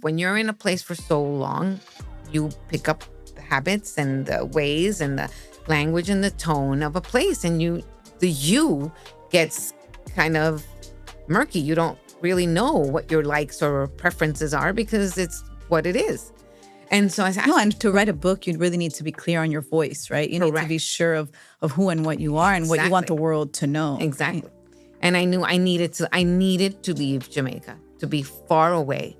When you're in a place for so long, you pick up the habits and the ways and the language and the tone of a place, and the you gets kind of murky. You don't really know what your likes or preferences are because it's what it is. And so I said, No, and to write a book, you really need to be clear on your voice, right? You need to be correct. sure of who and what you are and what you want Exactly. the world to know. Right? Exactly. And I knew I needed to leave Jamaica, to be far away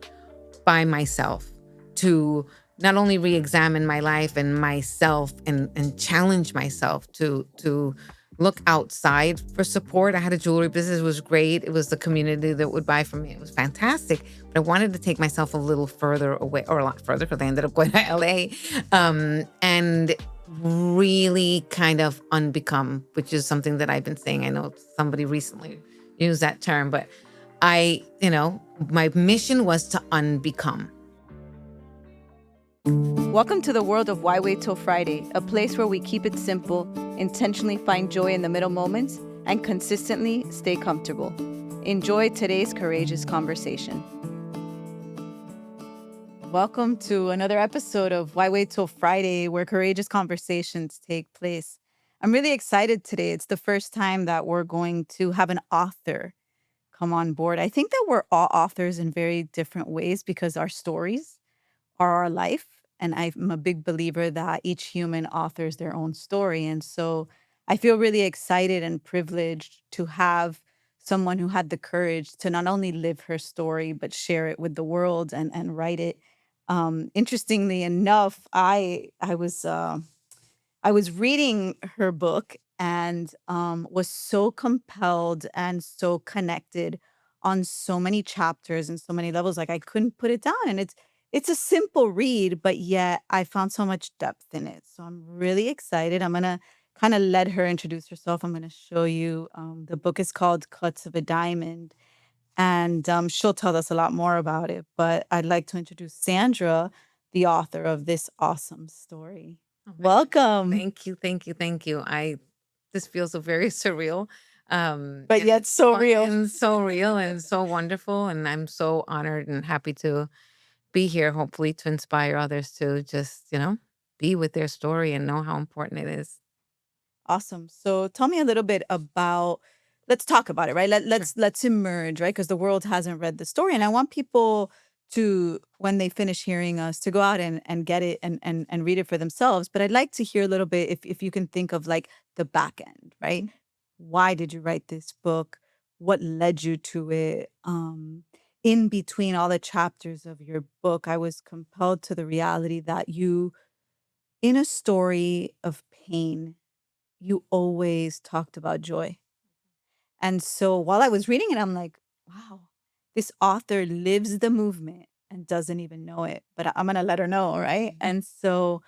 by myself, to not only re-examine my life and myself and challenge myself to look outside for support. I had a jewelry business. It was great. It was the community that would buy from me. It was fantastic. But I wanted to take myself a little further away, or a lot further, because I ended up going to LA, and really kind of unbecome, which is something that I've been saying. I know somebody recently used that term, but my mission was to unbecome. Welcome to the world of Why Wait Till Friday, a place where we keep it simple, intentionally find joy in the middle moments, and consistently stay comfortable. Enjoy today's courageous conversation. Welcome to another episode of Why Wait Till Friday, where courageous conversations take place. I'm really excited today. It's the first time that we're going to have an author come on board. I think that we're all authors in very different ways because our stories are our life. And I'm a big believer that each human authors their own story. And so I feel really excited and privileged to have someone who had the courage to not only live her story, but share it with the world and write it. Interestingly enough, I was reading her book and was so compelled and so connected on so many chapters and so many levels. Like I couldn't put it down. And it's a simple read, but yet I found so much depth in it. So I'm really excited. I'm gonna kind of let her introduce herself. I'm gonna show you. The book is called Cuts of a Diamond, and she'll tell us a lot more about it. But I'd like to introduce Sandra, the author of this awesome story. Oh my goodness. Welcome. Thank you, thank you, thank you. This feels so very surreal, But and yet so fun real. and so real and so wonderful. And I'm so honored and happy to be here, hopefully to inspire others to just, be with their story and know how important it is. Awesome. So tell me a little bit about let's talk about it, right? Sure. Let's emerge, right? Because the world hasn't read the story. And I want people to, when they finish hearing us, to go out and get it and read it for themselves. But I'd like to hear a little bit if you can think of like the back end, right? Why did you write this book? What led you to it? In between all the chapters of your book, I was compelled to the reality that you, in a story of pain, you always talked about joy. And so while I was reading it, I'm like, wow, this author lives the movement and doesn't even know it. But I'm gonna let her know, right? Mhm. And so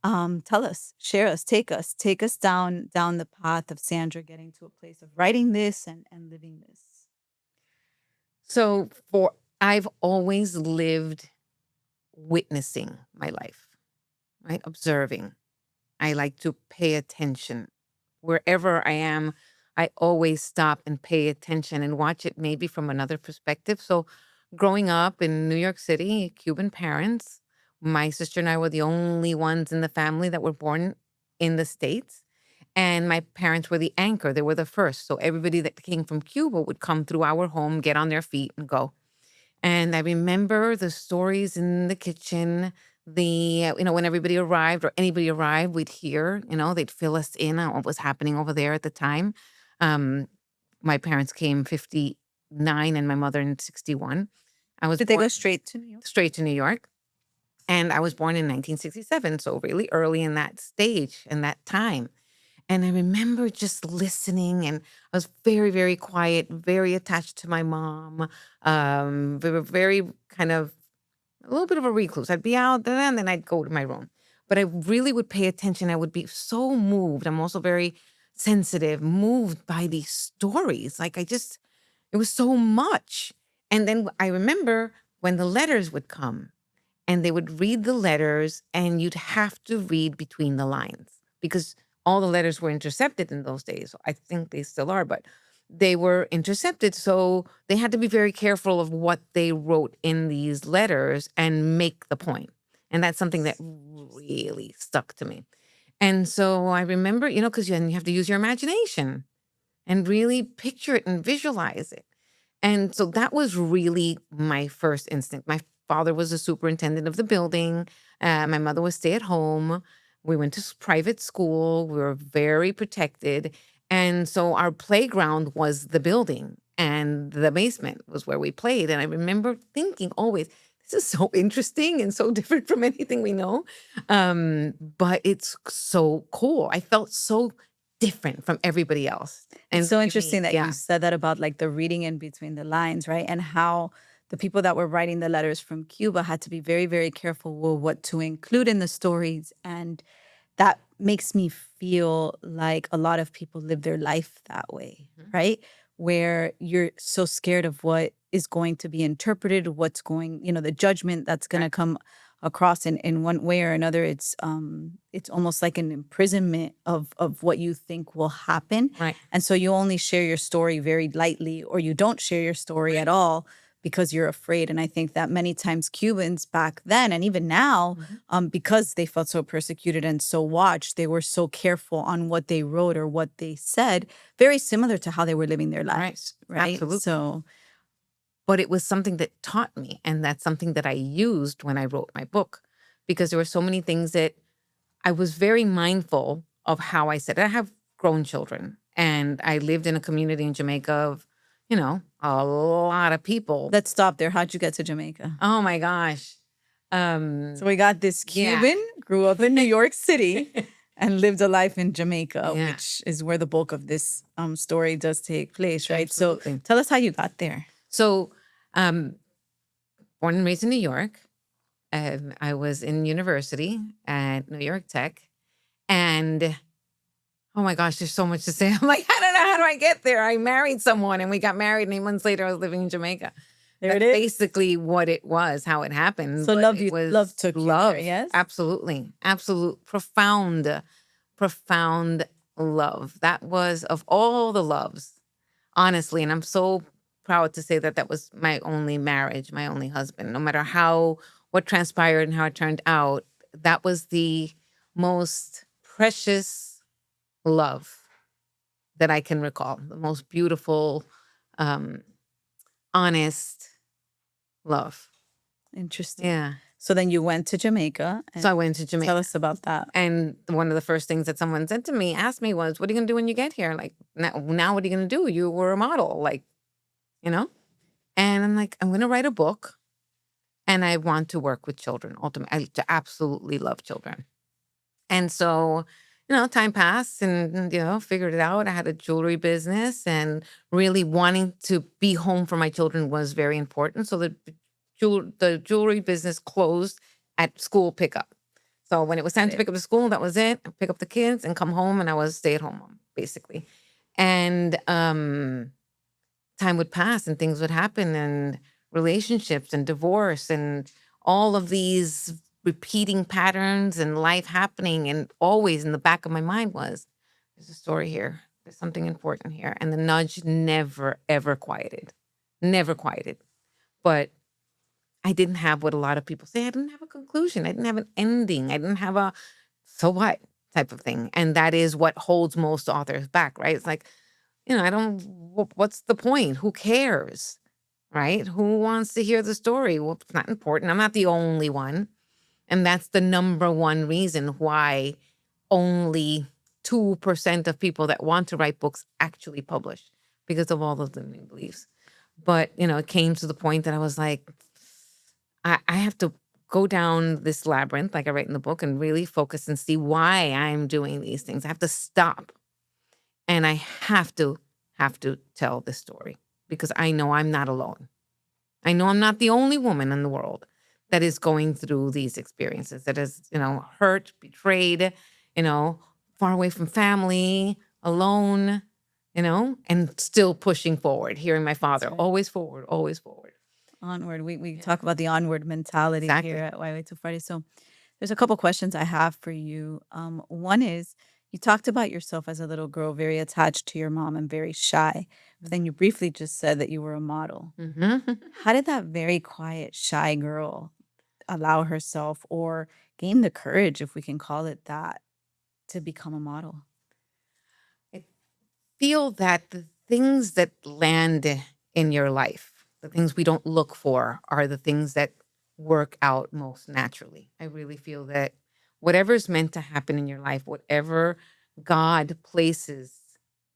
tell us, share us, take us down the path of Sandra getting to a place of writing this and living this. So I've always lived witnessing my life, right? Observing. I like to pay attention. Wherever I am, I always stop and pay attention and watch it maybe from another perspective. So, growing up in New York City, Cuban parents, my sister and I were the only ones in the family that were born in the States. And my parents were the anchor, they were the first. So, everybody that came from Cuba would come through our home, get on their feet, and go. And I remember the stories in the kitchen, when everybody arrived or anybody arrived, we'd hear, they'd fill us in on what was happening over there at the time. Um, my parents came 59 and my mother in 61. I was Did they born go straight to New York? straight to New York, and I was born in 1967, so really early in that stage and that time. And I remember just listening, and I was very, very quiet, very attached to my mom. We were very kind of a little bit of a recluse. I'd be out there and then I'd go to my room. But I really would pay attention. I would be so moved. I'm also very sensitive, moved by these stories. It was so much. And then I remember when the letters would come and they would read the letters, and you'd have to read between the lines because all the letters were intercepted in those days. I think they still are, but they were intercepted. So they had to be very careful of what they wrote in these letters and make the point. And that's something that really stuck to me. And so I remember, because you have to use your imagination and really picture it and visualize it. And so that was really my first instinct. My father was the superintendent of the building. My mother was stay at home. We went to private school. We were very protected. And so our playground was the building, and the basement was where we played. And I remember thinking always, this is so interesting and so different from anything we know. But it's so cool. I felt so different from everybody else. It's And so for me, interesting that you yeah, said that about like the reading in between the lines, right? And how the people that were writing the letters from Cuba had to be very, very careful with what to include in the stories. And that makes me feel like a lot of people live their life that way, mhm, right? Where you're so scared of what is going to be interpreted, what's going, the judgment that's going right, to come across in one way or another. It's almost like an imprisonment of what you think will happen. right, And so you only share your story very lightly, or you don't share your story at right. all because you're afraid. And I think that many times Cubans back then and even now, Mhm. because they felt so persecuted and so watched, they were so careful on what they wrote or what they said, very similar to how they were living their Right. lives, right? Absolutely. So But it was something that taught me, and that's something that I used when I wrote my book, because there were so many things that I was very mindful of how I said. I have grown children, and I lived in a community in Jamaica of, a lot of people. let's stop there. How'd you get to Jamaica? Oh my gosh. So Um, we got this yeah. Cuban, grew up in New York City, and lived a life in Jamaica, Yeah, which is where the bulk of this story does take place, right? So absolutely. tell us how you got there. So, um, born and raised in New York, I was in university at New York Tech, and oh my gosh, there's so much to say. I'm like, I don't know, how do I get there? I married someone and we got married, and 8 months later I was living in Jamaica. There it That's is. basically what it was, how it happened. So But it love was took you there, love. yes? Absolutely. Absolute profound, profound love. That was of all the loves, honestly. And I'm so proud to say that that was my only marriage, my only husband. No matter what transpired and how it turned out, that was the most precious love that I can recall. The most beautiful, um, honest love. Interesting. Yeah. So then you went to Jamaica, and So I went to tell Jamaica. us about that. And one of the first things that someone said to me, asked me was, "What are you gonna do when you get here? Like, now what are you gonna do? You were a model, like, you know?" And I'm like, "I'm gonna write a book, and I want to work with children. Ultimately, I absolutely love children." And so, time passed, and figured it out. I had a jewelry business, and really wanting to be home for my children was very important. So the jewelry business closed at school pickup. So when it was time Got to it. pick up the school, that was it. Pick up the kids and come home, and I was stay-at-home mom, basically. And time would pass, and things would happen, and relationships and divorce and all of these repeating patterns and life happening. And always in the back of my mind was, there's a story here. There's something important here. And the nudge never, ever quieted. Never quieted. But I didn't have what a lot of people say. I didn't have a conclusion. I didn't have an ending. I didn't have a so what type of thing. And that is what holds most authors back, right? It's like, I don't, what's the point? Who cares? Right? Who wants to hear the story? Well, it's not important. I'm not the only one. And that's the number one reason why only 2% of people that want to write books actually publish, because of all those limiting beliefs. But, it came to the point that I was like, I have to go down this labyrinth, like I write in the book, and really focus and see why I'm doing these things. I have to stop, and I have to tell this story, because I know I'm not alone. I know I'm not the only woman in the world that is going through these experiences, that is, hurt, betrayed, you know, far away from family, alone, and still pushing forward, hearing my That's father, right. always forward, always forward. Onward. We Yeah, talk about the onward mentality here exactly. at Why Wait Till Friday. So there's a couple questions I have for you. One is, You talked about yourself as a little girl, very attached to your mom and very shy. But then you briefly just said that you were a model. Mhm. How did that very quiet, shy girl allow herself or gain the courage, if we can call it that, to become a model? I feel that the things that land in your life, the things we don't look for, are the things that work out most naturally. I really feel that whatever's meant to happen in your life, whatever God places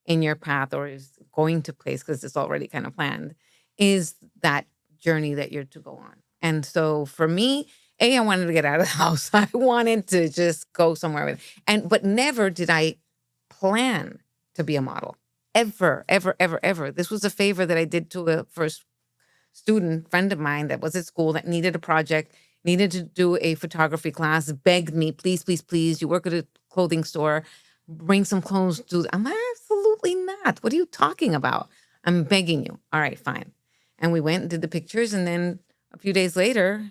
in your path or is going to place, because it's already kind of planned, is that journey that you're to go on. And so for me, I wanted to get out of the house. I wanted to just go somewhere with, but never did I plan to be a model. Ever, ever, ever, ever. This was a favor that I did to a first student friend of mine that was at school that needed a project, needed to do a photography class, begged me, please, please, please, you work at a clothing store, bring some clothes. I'm like, absolutely not. What are you talking about? I'm begging you. All right, fine. And we went and did the pictures. And then a few days later,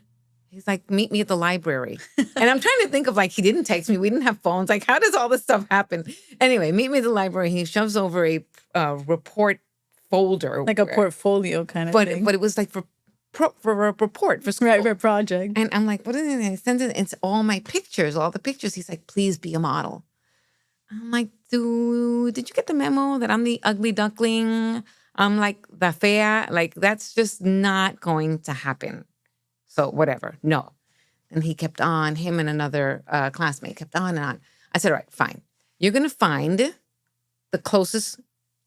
he's like, meet me at the library. And I'm trying to think of, like, he didn't text me. We didn't have phones. Like, how does all this stuff happen? Anyway, meet me at the library. He shoves over a report folder, Like a portfolio kind of but thing. it was like for a report for Right, school. for a project. And I'm like, what is it? And he sends it. It's all my pictures, all the pictures. He's like, please be a model. I'm like, dude, did you get the memo that I'm the ugly duckling? I'm like the fea. Like, that's just not going to happen. So whatever. No. And he kept on, him and another classmate kept on and on. I said, all right, fine. You're going to find the closest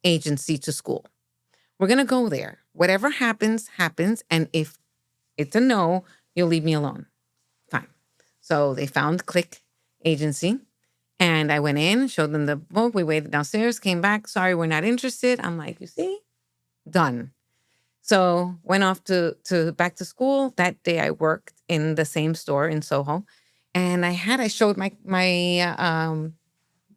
agency to school. We're going to go there. Whatever happens, happens. And if it's a no, you'll leave me alone. Fine. So they found Click Agency. And I went in, showed them the book. We waited downstairs, came back. Sorry, we're not interested. I'm like, you see? Done. So went off to back to school. That day I worked in the same store in Soho. And I showed the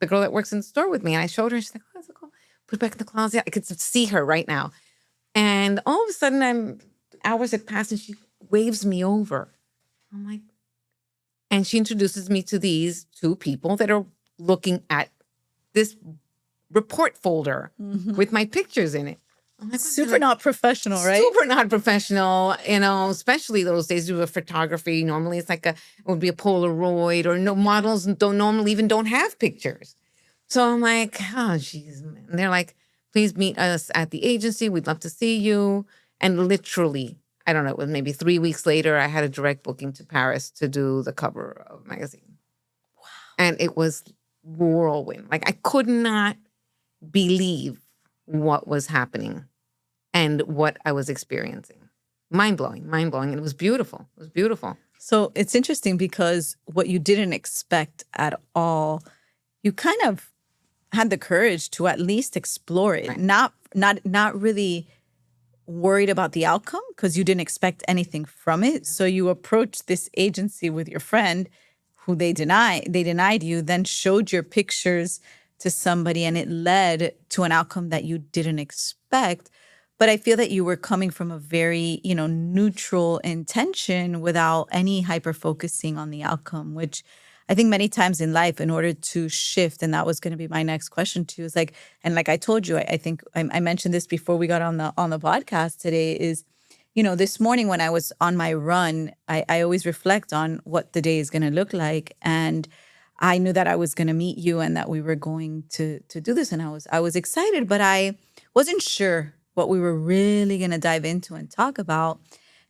girl that works in the store with me. And I showed her. She's like, oh, that's so cool. Put it back in the closet. I could see her right now. And all of a sudden, hours had passed and she waves me over. I'm like, and she introduces me to these two people that are looking at this report folder with my pictures in it. I'm like, Super not professional, right? super not professional, especially those days with photography. Normally it's it would be a Polaroid, or no, models don't normally even don't have pictures. So I'm like, oh, geez. And they're like, please meet us at the agency. We'd love to see you. And literally, I don't know, it was maybe 3 weeks later, I had a direct booking to Paris to do the cover of a magazine. Wow. And it was whirlwind. Like, I could not believe what was happening and what I was experiencing. Mind blowing, mind blowing. And it was beautiful. It was beautiful. So it's interesting because what you didn't expect at all, you kind of had the courage to at least explore it, Right. not really worried about the outcome because you didn't expect anything from it. So you approached this agency with your friend who they denied you, then showed your pictures to somebody and it led to an outcome that you didn't expect. But I feel that you were coming from a very, neutral intention without any hyper focusing on the outcome, which I think many times in life, in order to shift, and that was going to be my next question to you, is like, and like I told you, I think I mentioned this before we got on the podcast today, is, this morning when I was on my run, I always reflect on what the day is going to look like, and I knew that I was going to meet you and that we were going to do this, and I was excited, but I wasn't sure what we were really going to dive into and talk about.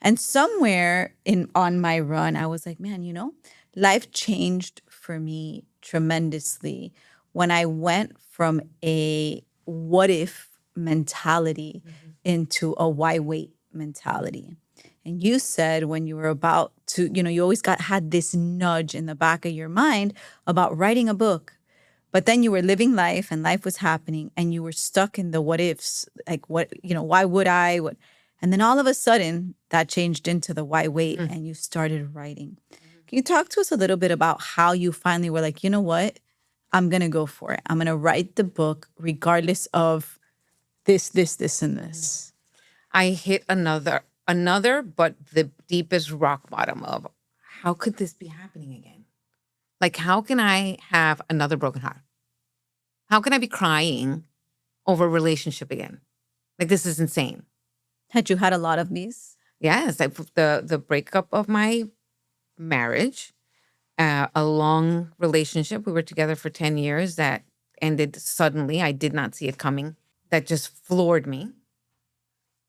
And somewhere on my run, I was like, man, life changed for me tremendously when I went from a what if mentality into a why wait mentality. And you said when you were about to, you always had this nudge in the back of your mind about writing a book. But then you were living life and life was happening and you were stuck in the what ifs, like why would I? What? And then all of a sudden that changed into the why wait and you started writing. Can you talk to us a little bit about how you finally were like, you know what? I'm going to go for it. I'm going to write the book regardless of this, and this. I hit another, but the deepest rock bottom of how could this be happening again? Like, how can I have another broken heart? How can I be crying over a relationship again? Like, this is insane. Had you had a lot of these? Yes, the breakup of my marriage, a long relationship. We were together for 10 years that ended suddenly. I did not see it coming. That just floored me.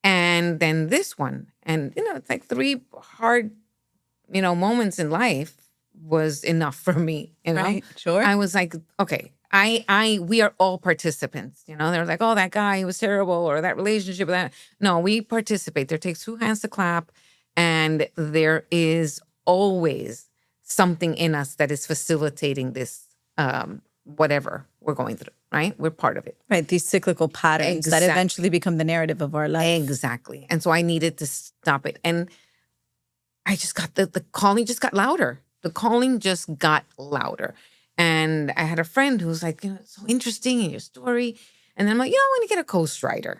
And then this one. And, it's like three hard, moments in life was enough for me. Right. Sure. I was like, okay, we are all participants. They're like, oh, that guy, he was terrible, or that relationship, that. No, we participate. There takes two hands to clap. And there is always something in us that is facilitating this, whatever we're going through, right? We're part of it. Right. These cyclical patterns that Exactly. eventually become the narrative of our life. Exactly. And so I needed to stop it. And I just got the calling just got louder. The calling just got louder. And I had a friend who was like, it's so interesting in your story. And then I'm like, I want to get a ghostwriter.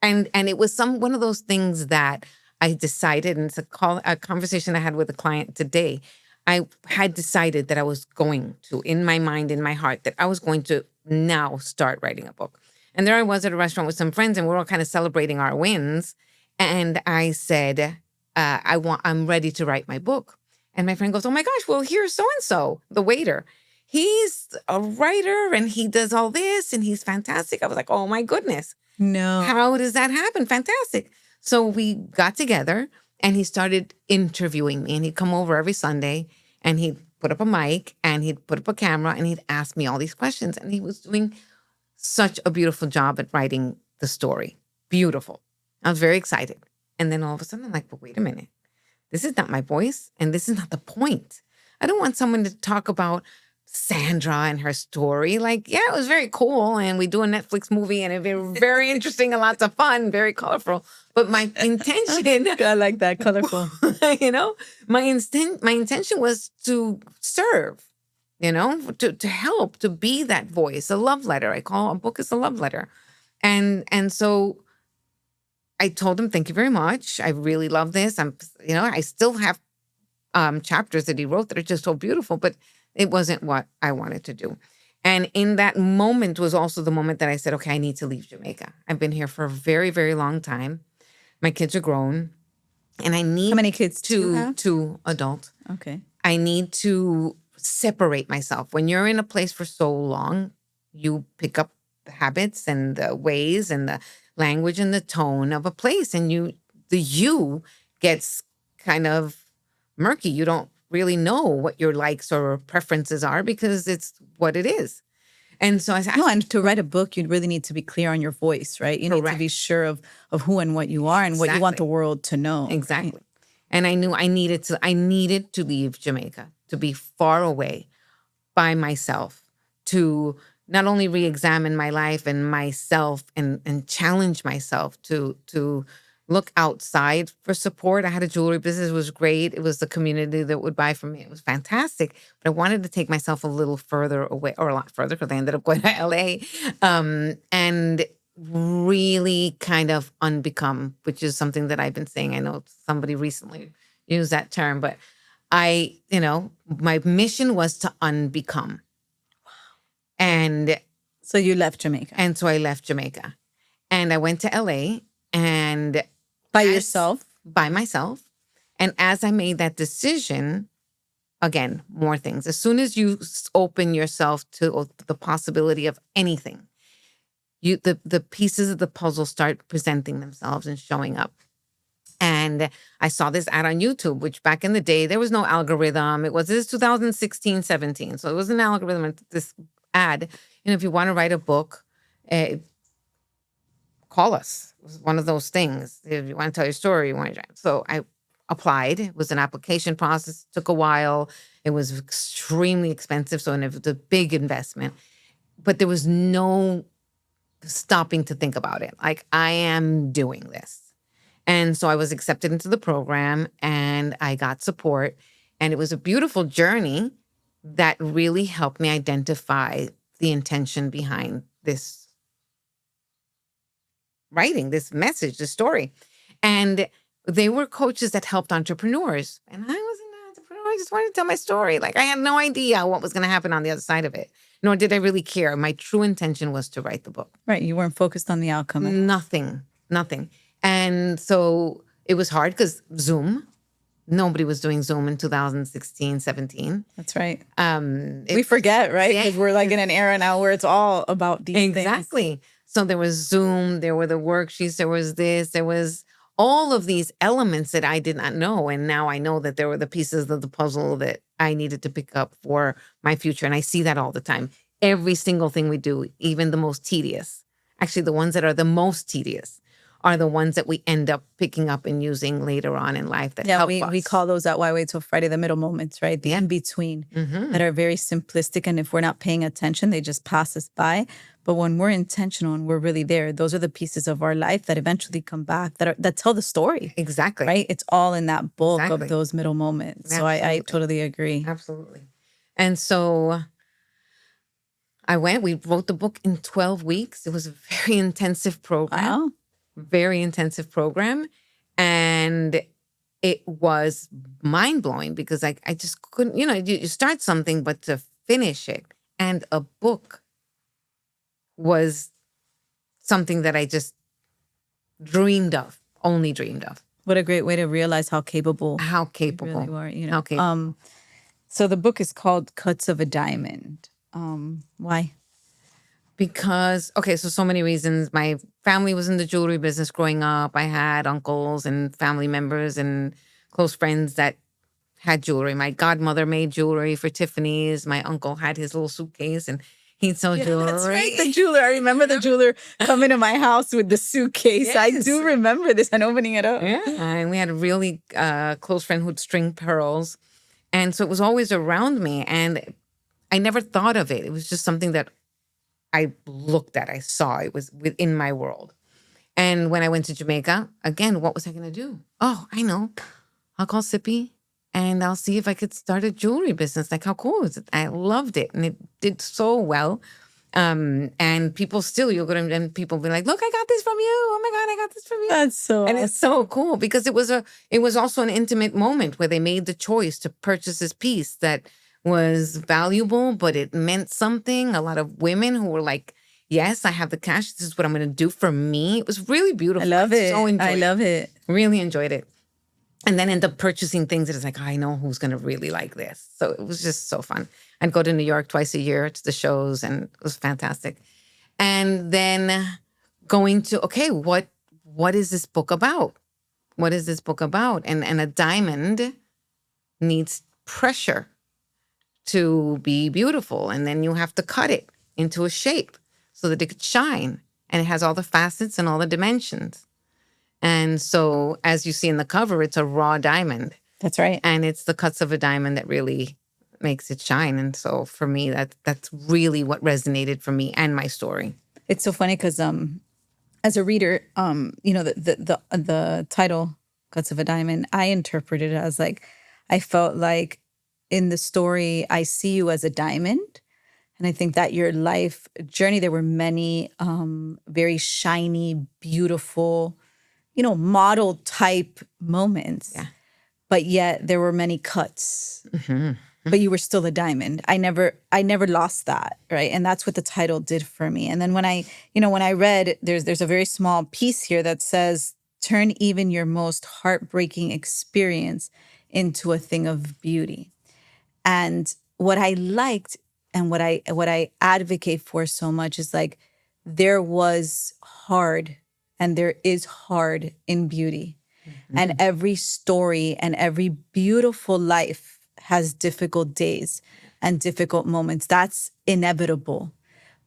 And it was one of those things that I decided, and it's a conversation I had with a client today. I had decided that I was going to, in my mind, in my heart, that I was going to now start writing a book. And there I was at a restaurant with some friends, and we're all kind of celebrating our wins. And I said, I'm ready to write my book. And my friend goes, oh my gosh, well, here's so-and-so, the waiter. He's a writer and he does all this and he's fantastic. I was like, oh my goodness. No. How does that happen? Fantastic. So we got together and he started interviewing me, and he'd come over every Sunday and he'd put up a mic and he'd put up a camera and he'd ask me all these questions. And he was doing such a beautiful job at writing the story. Beautiful. I was very excited. And then all of a sudden I'm like, but wait a minute. This is not my voice and this is not the point. I don't want someone to talk about Sandra and her story. Like, yeah, it was very cool. And we do a Netflix movie and it was very interesting and lots of fun, very colorful. But my intention, I like that, colorful. my intention was to serve, to help, to be that voice, a love letter. I call a book is a love letter. And so I told him, thank you very much. I really love this. I still have chapters that he wrote that are just so beautiful, but it wasn't what I wanted to do. And in that moment was also the moment that I said, okay, I need to leave Jamaica. I've been here for a very, very long time. My kids are grown and I need— How many kids do you have? Two adult. Okay. I need to separate myself. When you're in a place for so long, you pick up the habits and the ways and the language and the tone of a place, and the you gets kind of murky. You don't really know what your likes or preferences are because it's what it is. And so I said, No, and to write a book, you really need to be clear on your voice, right? You need to be sure of who and what you are and what you want the world to know. Exactly. Right? And I knew I needed to leave Jamaica, to be far away by myself, to not only re-examine my life and myself and challenge myself to look outside for support. I had a jewelry business. It was great. It was the community that would buy from me. It was fantastic. But I wanted to take myself a little further away, or a lot further, because I ended up going to LA, and really kind of unbecome, which is something that I've been saying. I know somebody recently used that term, but my mission was to unbecome. And so you left Jamaica. And so I left Jamaica. And I went to LA and by yourself? By myself. And as I made that decision, again, more things. As soon as you open yourself to the possibility of anything, the pieces of the puzzle start presenting themselves and showing up. And I saw this ad on YouTube, which back in the day, there was no algorithm. This is 2016, 17. So it was an algorithm. This ad, if you want to write a book, call us. It was one of those things. If you want to tell your story, So I applied. It was an application process. It took a while. It was extremely expensive. So it was a big investment. But there was no stopping to think about it. Like, I am doing this. And so I was accepted into the program and I got support. And it was a beautiful journey that really helped me identify the intention behind this writing, this message, this story. And they were coaches that helped entrepreneurs. And I was an entrepreneur. just wanted to tell my story. Like I had no idea what was going to happen on the other side of it, nor did I really care. My true intention was to write the book. Right. You weren't focused on the outcome at all. Nothing. And so it was hard because Zoom, nobody was doing Zoom in 2016, 17. That's right. We forget, right? Because we're like in an era now where it's all about these things. Exactly. So there was Zoom, there were the worksheets, there was this, there was all of these elements that I did not know. And now I know that there were the pieces of the puzzle that I needed to pick up for my future. And I see that all the time. Every single thing we do, even the most tedious, actually the ones that are the most tedious are the ones that we end up picking up and using later on in life that help us. We call those at Why Wait Till Friday the middle moments, right? The in-between that are very simplistic. And if we're not paying attention, they just pass us by. But when we're intentional and we're really there, those are the pieces of our life that eventually come back, that tell the story. Exactly. Right? It's all in that bulk of those middle moments. Absolutely. So I totally agree. Absolutely. And so we wrote the book in 12 weeks. It was a very intensive program. Wow. Very intensive program. And it was mind-blowing because I just couldn't, you start something, but to finish it. And a book was something that I just only dreamed of. What a great way to realize how capable you really are, How capable. So the book is called Cuts of a Diamond. Why? Because, so many reasons. My family was in the jewelry business growing up. I had uncles and family members and close friends that had jewelry. My godmother made jewelry for Tiffany's. My uncle had his little suitcase and he'd sell jewelry. That's right. The jeweler. I remember the jeweler coming to my house with the suitcase. Yes. I do remember this and opening it up. Yeah. And we had a really close friend who'd string pearls. And so it was always around me. And I never thought of it. It was just something that I looked at, I saw, it was within my world. And when I went to Jamaica, again, what was I going to do? Oh, I know. I'll call Sippy and I'll see if I could start a jewelry business. Like, how cool is it? I loved it. And it did so well. And people still, you'll go to them and people be like, look, I got this from you. Oh my God, I got this from you. That's so And it's so cool because it was also an intimate moment where they made the choice to purchase this piece that was valuable, but it meant something. A lot of women who were like, yes, I have the cash. This is what I'm going to do for me. It was really beautiful. I love it. So I love it. Really enjoyed it. And then end up purchasing things that is like, I know who's going to really like this. So it was just so fun. I'd go to New York twice a year to the shows and it was fantastic. And then going to, what is this book about? What is this book about? And a diamond needs pressure to be beautiful. And then you have to cut it into a shape so that it could shine. And it has all the facets and all the dimensions. And so as you see in the cover, it's a raw diamond. That's right. And it's the cuts of a diamond that really makes it shine. And so for me, that's really what resonated for me and my story. It's so funny because as a reader, the title, Cuts of a Diamond, I interpreted it as like, I felt like in the story, I see you as a diamond. And I think that your life journey, there were many very shiny, beautiful, model type moments. Yeah. But yet there were many cuts. Mm-hmm. But you were still a diamond. I never lost that, right? And that's what the title did for me. And then when I read, there's a very small piece here that says, turn even your most heartbreaking experience into a thing of beauty. And what I liked and what I advocate for so much is like, there was hard and there is hard in beauty. Mm-hmm. And every story and every beautiful life has difficult days and difficult moments. That's inevitable.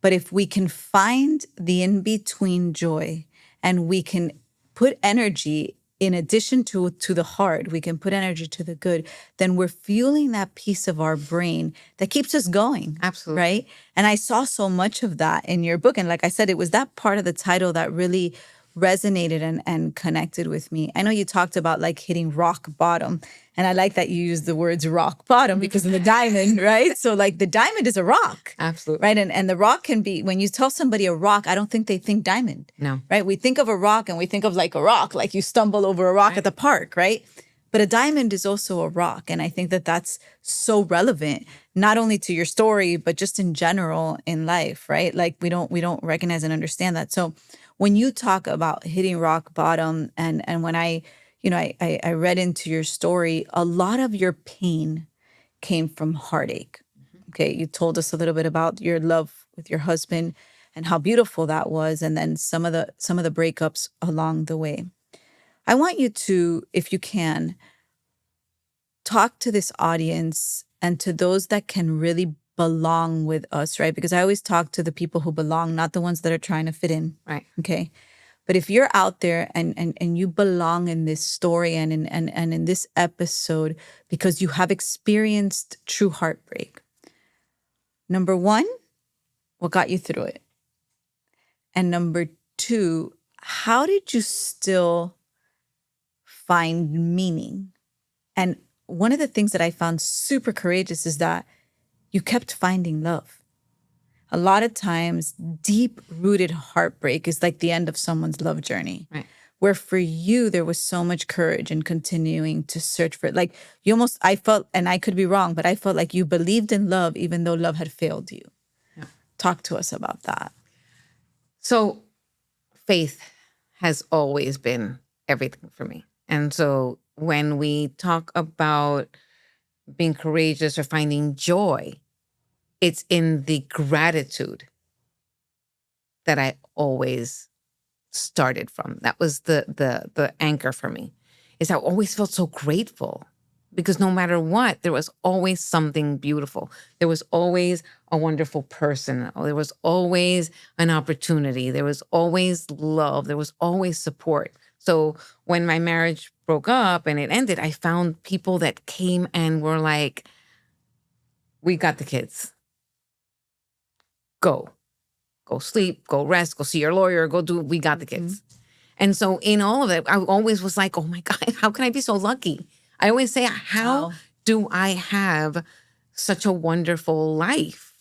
But if we can find the in-between joy and we can put energy in addition to the hard, we can put energy to the good, then we're fueling that piece of our brain that keeps us going. Absolutely. Right? And I saw so much of that in your book. And like I said, it was that part of the title that really resonated and connected with me. I know you talked about like hitting rock bottom. And I like that you use the words rock bottom because of the diamond, right? So like the diamond is a rock. Absolutely. Right? And the rock can be, when you tell somebody a rock, I don't think they think diamond. No. Right? We think of a rock and we think of like a rock, like you stumble over a rock at the park, right? But a diamond is also a rock. And I think that that's so relevant, not only to your story, but just in general in life, right? Like we don't recognize and understand that. So when you talk about hitting rock bottom and when I read into your story, a lot of your pain came from heartache. Okay. You told us a little bit about your love with your husband and how beautiful that was, and then some of the breakups along the way. I want you to, if you can, talk to this audience and to those that can really belong with us, right? Because I always talk to the people who belong, not the ones that are trying to fit in. Right. Okay. But if you're out there and you belong in this story and in this episode because you have experienced true heartbreak, number one, what got you through it? And number two, how did you still find meaning? And one of the things that I found super courageous is that you kept finding love. A lot of times, deep rooted heartbreak is like the end of someone's love journey. Right. Where for you, there was so much courage in continuing to search for it. Like you almost, I felt, and I could be wrong, but I felt like you believed in love even though love had failed you. Yeah. Talk to us about that. So faith has always been everything for me. And so when we talk about being courageous or finding joy, it's in the gratitude that I always started from. That was the anchor for me. Is I always felt so grateful because no matter what, there was always something beautiful. There was always a wonderful person. There was always an opportunity. There was always love. There was always support. So when my marriage broke up and it ended, I found people that came and were like, we got the kids. Go sleep, go rest, go see your lawyer, we got the kids. And so in all of it, I always was like, oh my God, how can I be so lucky? I always say, how Wow. do I have such a wonderful life?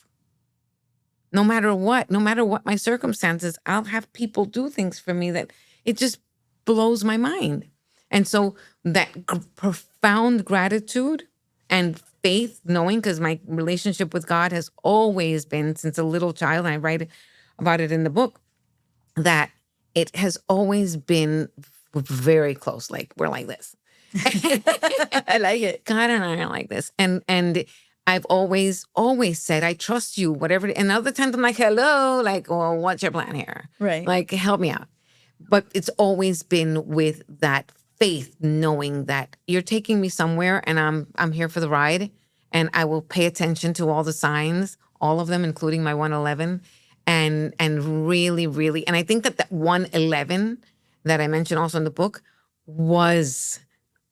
No matter what my circumstances, I'll have people do things for me that it just blows my mind. And so that profound gratitude and faith, knowing, because my relationship with God has always been since a little child, and I write about it in the book, that it has always been very close. Like we're like this. I like it. God and I are like this. And I've always said, I trust you, whatever. And other times I'm like, hello, like, well, what's your plan here? Right. Like, help me out. But it's always been with that faith, knowing that you're taking me somewhere and I'm here for the ride, and I will pay attention to all the signs, all of them, including my 111. And really, really, and I think that 111 that I mentioned also in the book was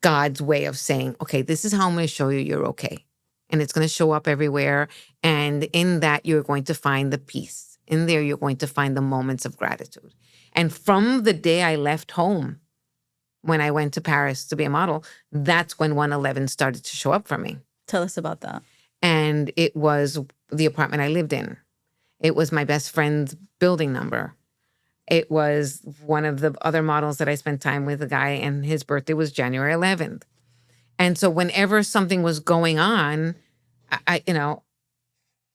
God's way of saying, okay, this is how I'm going to show you you're okay. And it's going to show up everywhere. And in that, you're going to find the peace. In there, you're going to find the moments of gratitude. And from the day I left home, when I went to Paris to be a model, that's when 111 started to show up for me. Tell us about that. And it was the apartment I lived in. It was my best friend's building number. It was one of the other models that I spent time with, a guy, and his birthday was January 11th. And so whenever something was going on, I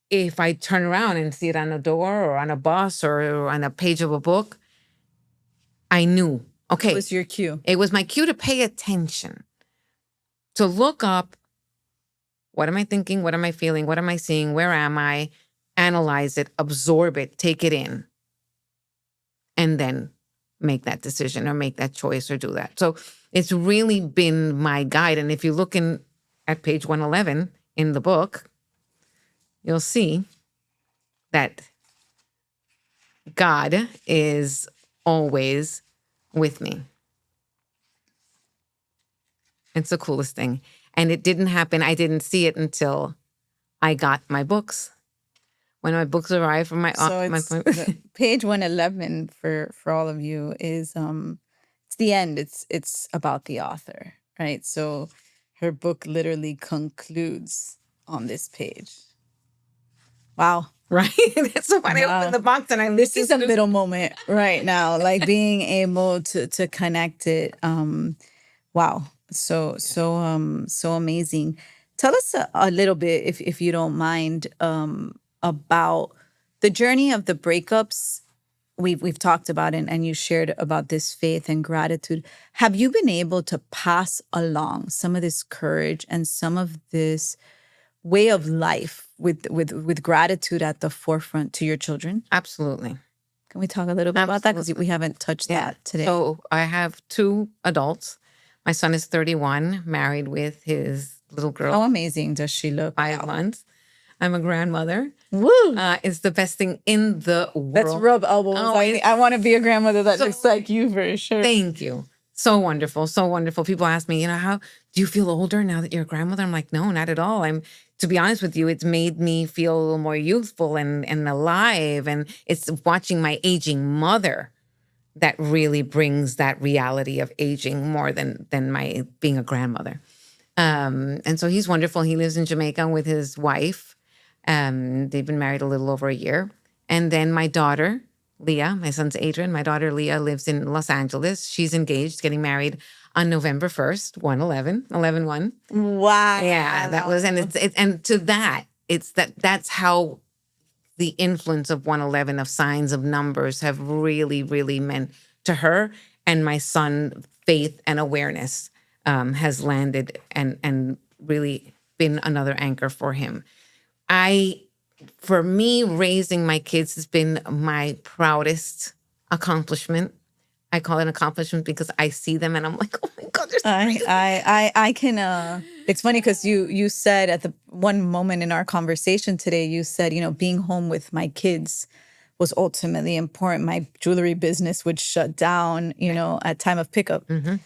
if I turn around and see it on a door or on a bus or on a page of a book, I knew, okay. It was your cue. It was my cue to pay attention, to look up, what am I thinking? What am I feeling? What am I seeing? Where am I? Analyze it, absorb it, take it in, and then make that decision or make that choice or do that. So it's really been my guide. And if you look at page 111 in the book, you'll see that God is always with me. It's the coolest thing. And it didn't happen. I didn't see it until I got my books. When my books arrived from So it's page 111 for all of you is it's the end. It's about the author, right? So her book literally concludes on this page. Wow. Right? So when I opened the box and I listened, This is a middle moment right now, like being able to connect it. Wow. So amazing. Tell us a little bit, if you don't mind, about the journey of the breakups. We've talked about it, and you shared about this faith and gratitude. Have you been able to pass along some of this courage and some of this way of life with gratitude at the forefront to your children? Absolutely. Can we talk a little bit about that? Because we haven't touched Yeah. that today. So I have two adults. My son is 31, married with his little girl, How amazing does she look? 5 months. I'm a grandmother. Woo! It's the best thing in the world. Let's rub elbows. Oh, I want to be a grandmother that so- looks like you for sure. Thank you. So wonderful. So wonderful. People ask me, how do you feel older now that you're a grandmother? I'm like, no, not at all. To be honest with you, it's made me feel a little more youthful and alive. And it's watching my aging mother that really brings that reality of aging more than my being a grandmother. And so he's wonderful. He lives in Jamaica with his wife. They've been married a little over a year. And then my daughter, Leah, my son's Adrian, my daughter Leah lives in Los Angeles. She's engaged, getting married on November 1st, 11/1. Wow. Yeah, that was, and that's how the influence of 111 of signs of numbers have really, really meant to her. And my son, faith and awareness has landed and really been another anchor for him. For me, raising my kids has been my proudest accomplishment. I call it an accomplishment because I see them and I'm like, oh my God, they're so I can. It's funny because you said at the one moment in our conversation today, you said, being home with my kids was ultimately important. My jewelry business would shut down, at time of pickup. Mm-hmm.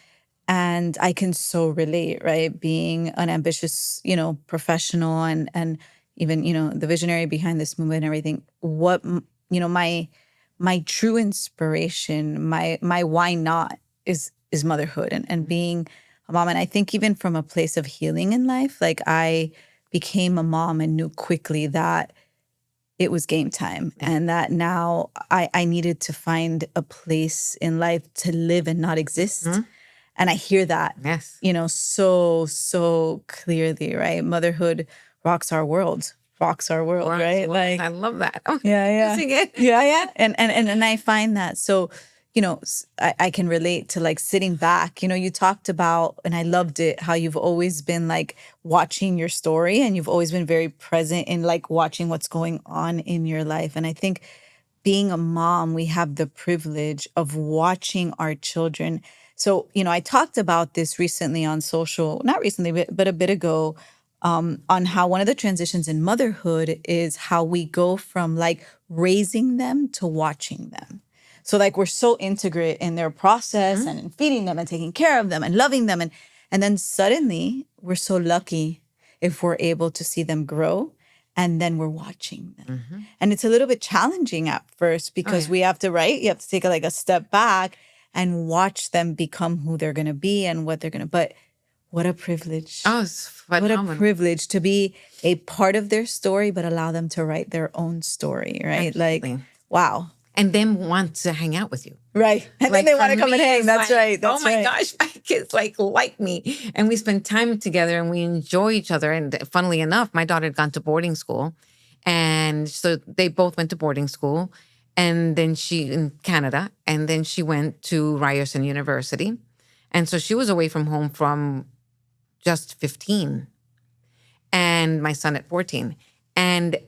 And I can so relate, right? Being an ambitious, professional and even, the visionary behind this movement and everything. What, my true inspiration, my why not is motherhood and being a mom. And I think even from a place of healing in life, like I became a mom and knew quickly that it was game time and that now I needed to find a place in life to live and not exist. Mm-hmm. And I hear that, Yes. so clearly, right? Motherhood rocks our world, right? Like, I love that. Oh, yeah. sing it. Yeah. And I find that. So, I can relate to like sitting back, you talked about, and I loved it, how you've always been like watching your story and you've always been very present in like watching what's going on in your life. And I think being a mom, we have the privilege of watching our children. So, I talked about this recently on social, not recently, but a bit ago, on how one of the transitions in motherhood is how we go from like raising them to watching them. So like we're so integrate in their process and in feeding them and taking care of them and loving them. And then suddenly we're so lucky if we're able to see them grow and then we're watching them. Mm-hmm. And it's a little bit challenging at first because we have to, right? You have to take a step back and watch them become who they're going to be and what they're going to, but what a privilege. Oh, it's phenomenal. What a privilege to be a part of their story, but allow them to write their own story, right? Absolutely. Like, wow. And then want to hang out with you. Right. And Like, then they want to for come and me, hang. it's That's like, right. That's oh my right. gosh, my kids like me. And we spend time together and we enjoy each other. And funnily enough, my daughter had gone to boarding school. And so they both went to boarding school. And then she in Canada. And then she went to Ryerson University. And so she was away from home from just 15. And my son at 14. And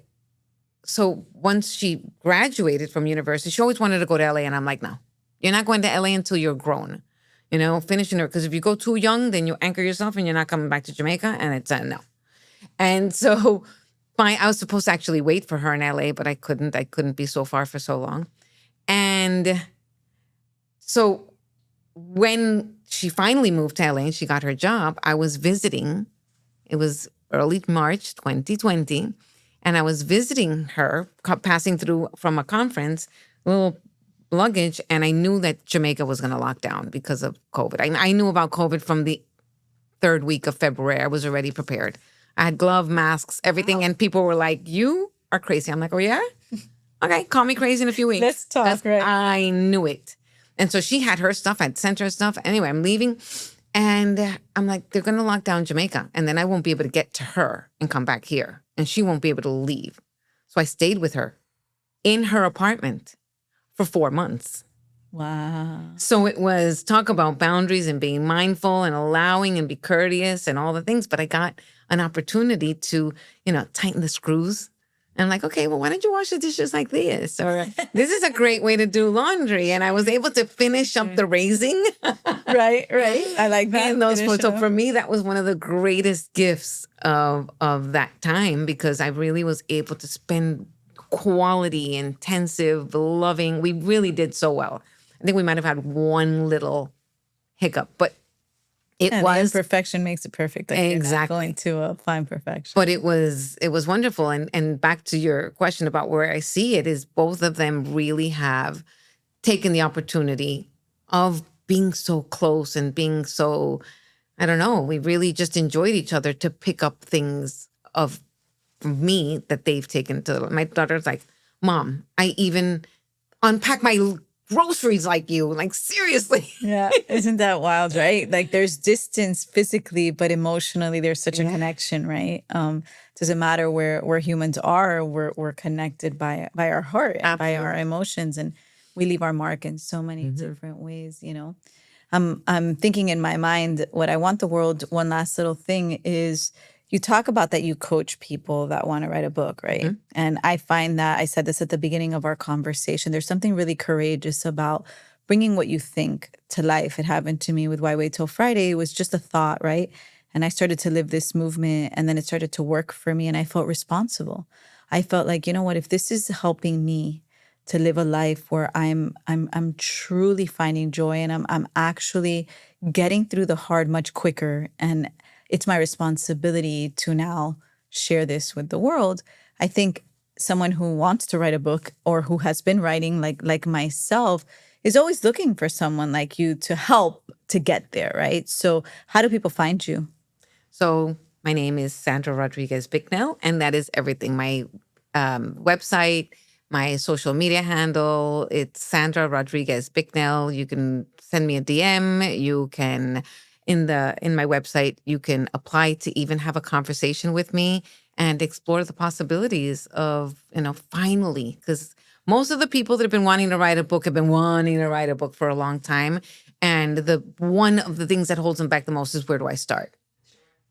so once she graduated from university, she always wanted to go to LA. And I'm like, no, you're not going to LA until you're grown, finishing her. Because if you go too young, then you anchor yourself and you're not coming back to Jamaica. And it's a no. And so I was supposed to actually wait for her in LA, but I couldn't. I couldn't be so far for so long. And so when she finally moved to LA and she got her job, I was visiting. It was early March 2020. And I was visiting her, passing through from a conference, little luggage, and I knew that Jamaica was going to lock down because of COVID. I knew about COVID from the third week of February. I was already prepared. I had glove masks, everything, and people were like, "You are crazy." I'm like, "Oh yeah, okay, call me crazy in a few weeks." Let's talk, right? I knew it. And so she had her stuff. I'd sent her stuff. Anyway, I'm leaving. And I'm like, they're going to lock down Jamaica. And then I won't be able to get to her and come back here. And she won't be able to leave. So I stayed with her in her apartment for 4 months. Wow. So it was talk about boundaries and being mindful and allowing and be courteous and all the things. But I got an opportunity to, tighten the screws. And I'm like, okay, well, why don't you wash the dishes like this? Or this is a great way to do laundry. And I was able to finish up the raising. Right. I like that. And those Finish so up. for me, that was one of the greatest gifts of that time, because I really was able to spend quality, intensive, loving. We really did so well. I think we might have had one little hiccup, but it The was imperfection makes it perfect. Like you're not exactly going to find perfection. But it was wonderful. And back to your question about where I see it is both of them really have taken the opportunity of being so close and being so, I don't know, we really just enjoyed each other to pick up things of me that they've taken to. My daughter's like, Mom, I even unpack my groceries like you. Like, seriously. Yeah. Isn't that wild, right? Like there's distance physically, but emotionally there's such a connection, right? Doesn't matter where humans are, we're connected by our heart and by our emotions, and we leave our mark in so many different ways, I'm thinking in my mind, what I want the world, one last little thing is, you talk about that you coach people that want to write a book, right? And I find that, I said this at the beginning of our conversation, there's something really courageous about bringing what you think to life. It happened to me with Why Wait Till Friday. It was just a thought, right? And I started to live this movement, and then it started to work for me, and I felt responsible. I felt like, you know what, if this is helping me to live a life where I'm truly finding joy, and I'm actually getting through the hard much quicker, and it's my responsibility to now share this with the world. I think someone who wants to write a book, or who has been writing, like myself, is always looking for someone like you to help to get there, right? So how do people find you? So my name is Sandra Rodriguez Bicknell, and that is everything. My website, my social media handle, it's Sandra Rodriguez Bicknell. You can send me a DM. You can, in my website, you can apply to even have a conversation with me and explore the possibilities of, finally, because most of the people that have been wanting to write a book have been wanting to write a book for a long time. And one of the things that holds them back the most is, where do I start?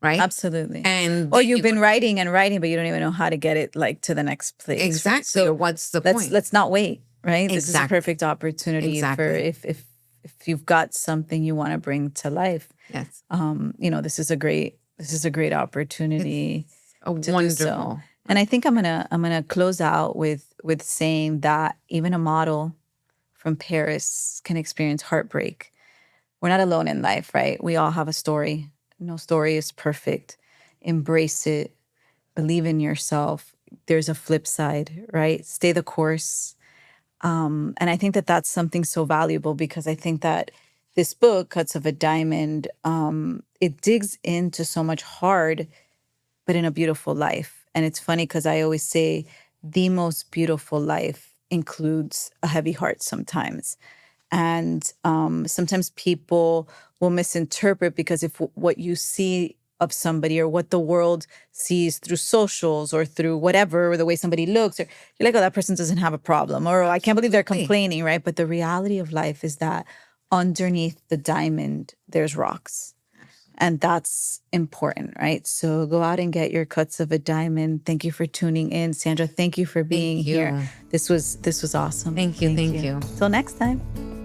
Right? Absolutely. And or you've been writing and writing, but you don't even know how to get it like to the next place. Exactly. Right? So or what's the point? let's not wait, right? Exactly. This is a perfect opportunity for if you've got something you want to bring to life. Yes. This is a great opportunity. It's to wonderful. do so. And I think I'm gonna close out with saying that even a model from Paris can experience heartbreak. We're not alone in life, right? We all have a story. No story is perfect. Embrace it. Believe in yourself. There's a flip side, right? Stay the course. And I think that that's something so valuable, because I think that this book, Cuts of a Diamond, it digs into so much hard, but in a beautiful life. And it's funny because I always say the most beautiful life includes a heavy heart sometimes. And sometimes people will misinterpret, because if what you see of somebody, or what the world sees through socials or through whatever, or the way somebody looks, or you're like, oh, that person doesn't have a problem, or oh, I can't believe they're complaining, right? But the reality of life is that underneath the diamond, there's rocks. And that's important, right? So go out and get your cuts of a diamond. Thank you for tuning in. Sandra, thank you for being here. This was awesome. Thank you. Till next time.